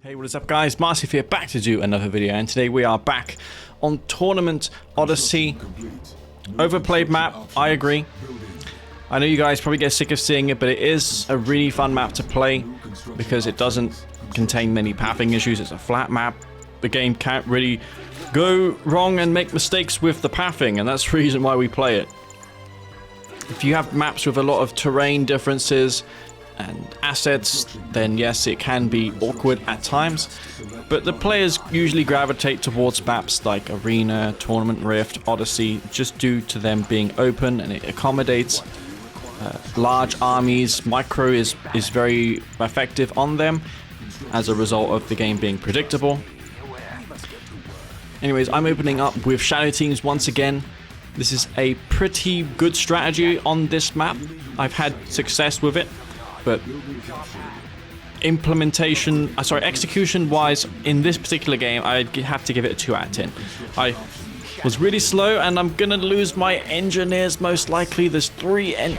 Hey, what is up guys, Massive here, back to do another video, and today we are back on Tournament Odyssey. Overplayed map, I agree. I know you guys probably get sick of seeing it, but it is a really fun map to play because it doesn't contain many pathing issues. It's a flat map. The game can't really go wrong and make mistakes with the pathing, and that's the reason why we play it. If you have maps with a lot of terrain differences and assets, then yes, it can be awkward at times, but the players usually gravitate towards maps like Arena, Tournament Rift, Odyssey, just due to them being open and it accommodates large armies. Micro is very effective on them as a result of the game being predictable. Anyways, I'm opening up with shadow teams once again. This is a pretty good strategy on this map. I've had success with it, but execution wise in this particular game, I'd have to give it a 2 out of 10. I was really slow and I'm gonna lose my engineers most likely. There's 3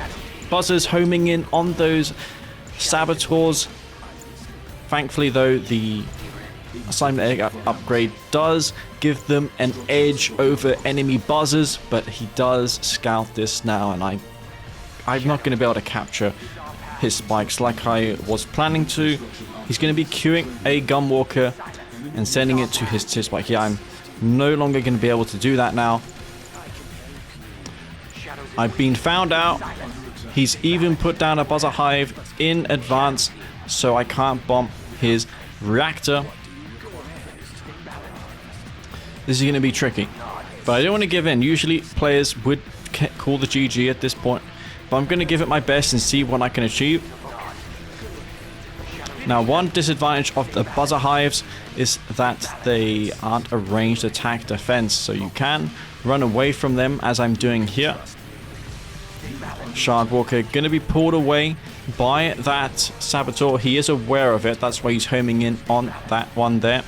buzzers homing in on those saboteurs. Thankfully though, the assignment egg upgrade does give them an edge over enemy buzzers, but he does scout this now, and I'm not going to be able to capture his spikes like I was planning to. He's going to be queuing a gunwalker and sending it to his tier spike. Yeah, I'm no longer going to be able to do that now. I've been found out. He's even put down a buzzer hive in advance, so I can't bomb his reactor. This is going to be tricky, but I don't want to give in. Usually players would call the GG at this point, but I'm going to give it my best and see what I can achieve. Now, one disadvantage of the buzzer hives is that they aren't a ranged attack defense, so you can run away from them as I'm doing here. Shardwalker going to be pulled away by that saboteur. He is aware of it, that's why he's homing in on that one there.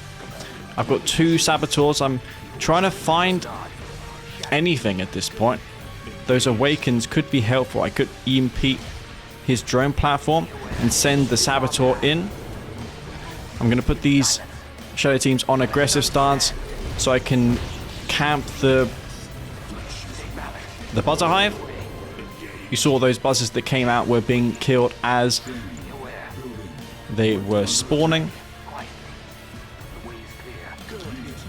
I've got 2 saboteurs. I'm trying to find anything at this point. Those awakens could be helpful. I could EMP his drone platform and send the saboteur in. I'm going to put these shadow teams on aggressive stance so I can camp the buzzer hive. You saw those buzzers that came out were being killed as they were spawning.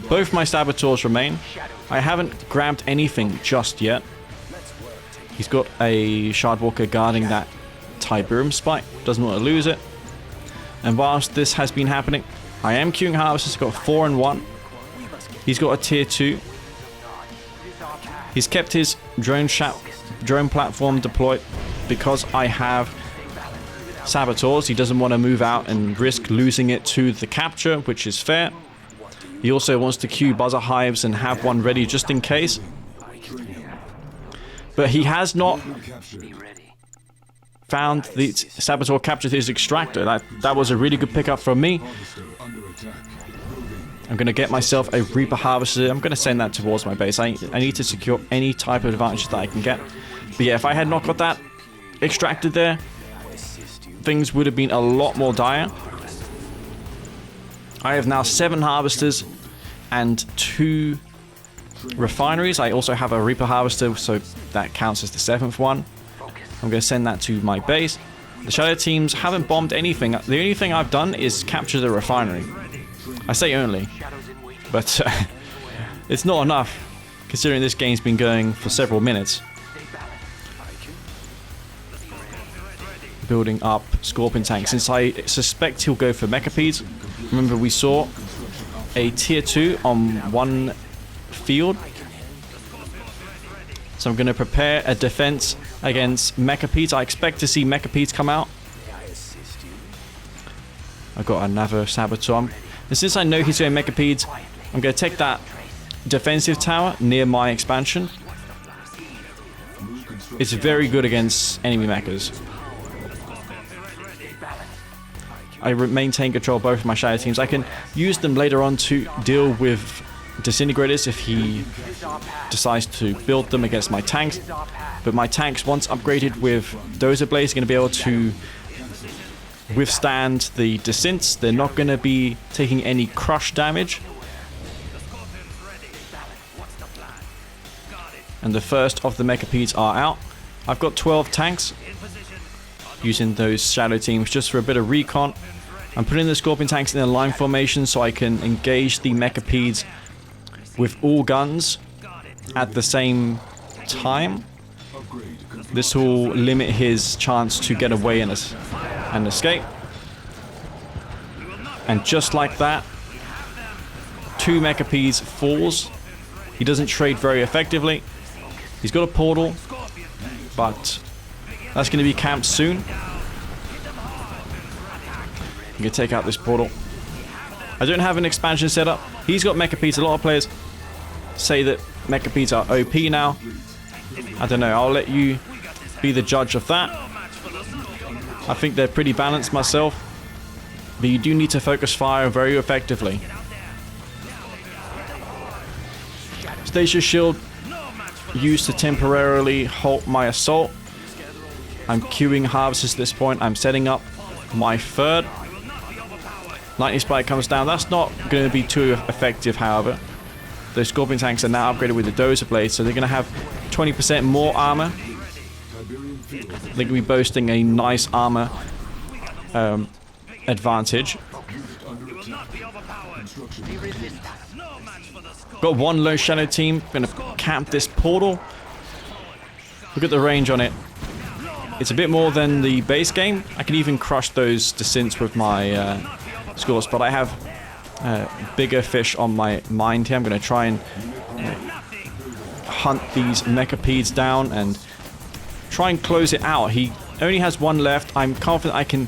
Both my saboteurs remain. I haven't grabbed anything just yet. He's got a Shardwalker guarding that Tiberium spike. Doesn't want to lose it. And whilst this has been happening, I am queuing harvesters. Got 4 and 1. He's got a tier 2. He's kept his drone platform deployed because I have saboteurs. He doesn't want to move out and risk losing it to the capture, which is fair. He also wants to queue buzzer hives and have one ready just in case. But he has not found the saboteur captured his extractor. That was a really good pickup from me. I'm going to get myself a Reaper Harvester. I'm going to send that towards my base. I need to secure any type of advantage that I can get. But yeah, if I had not got that extracted there, things would have been a lot more dire. I have now 7 harvesters and 2 refineries. I also have a Reaper Harvester, so that counts as the 7th one. I'm going to send that to my base. The shadow teams haven't bombed anything. The only thing I've done is capture the refinery. I say only, but it's not enough considering this game's been going for several minutes. Building up Scorpion tank, since I suspect he'll go for mechapedes. Remember, we saw a tier 2 on one field, so I'm going to prepare a defense against mechapedes. I expect to see mechapedes come out. I've got another saboteur, and since I know he's going mechapedes, I'm going to take that defensive tower near my expansion. It's very good against enemy mechas. I maintain control of both of my shadow teams. I can use them later on to deal with disintegrators if he decides to build them against my tanks. But my tanks, once upgraded with Dozer Blades, are going to be able to withstand the descents. They're not going to be taking any crush damage. And the first of the mechapedes are out. I've got 12 tanks using those shadow teams just for a bit of recon. I'm putting the scorpion tanks in a line formation so I can engage the mechapedes with all guns at the same time. This will limit his chance to get away and escape. And just like that, 2 mechapedes falls. He doesn't trade very effectively. He's got a portal, but that's going to be camped soon. I'm going to take out this portal. I don't have an expansion set up. He's got mechapedes. A lot of players say that mechapedes are OP now. I don't know. I'll let you be the judge of that. I think they're pretty balanced myself. But you do need to focus fire very effectively. Stasia shield used to temporarily halt my assault. I'm queuing harvests at this point. I'm setting up my third. Lightning Spike comes down. That's not going to be too effective, however. The Scorpion tanks are now upgraded with the Dozer Blade, so they're going to have 20% more armor. They're going to be boasting a nice armor advantage. Got one low shadow team. Going to camp this portal. Look at the range on it. It's a bit more than the base game. I can even crush those descents with my scores, but I have bigger fish on my mind here. I'm going to try and hunt these mechapedes down and try and close it out. He only has one left. I'm confident I can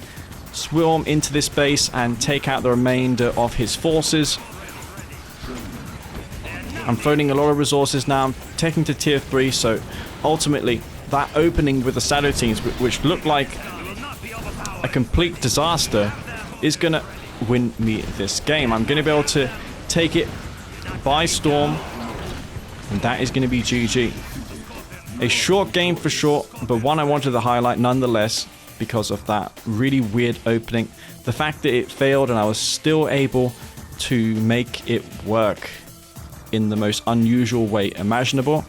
swarm into this base and take out the remainder of his forces. I'm phoning a lot of resources now. I'm taking to tier 3, so ultimately that opening with the shadow teams, which looked like a complete disaster, is going to win me this game. I'm going to be able to take it by storm, and that is going to be GG. A short game for sure, but one I wanted to highlight nonetheless because of that really weird opening. The fact that it failed and I was still able to make it work in the most unusual way imaginable.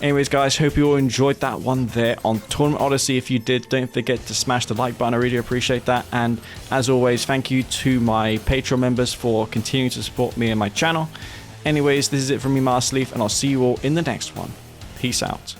Anyways, guys, hope you all enjoyed that one there on Tournament Odyssey. If you did, don't forget to smash the like button. I really appreciate that. And as always, thank you to my Patreon members for continuing to support me and my channel. Anyways, this is it from me, Master Leaf, and I'll see you all in the next one. Peace out.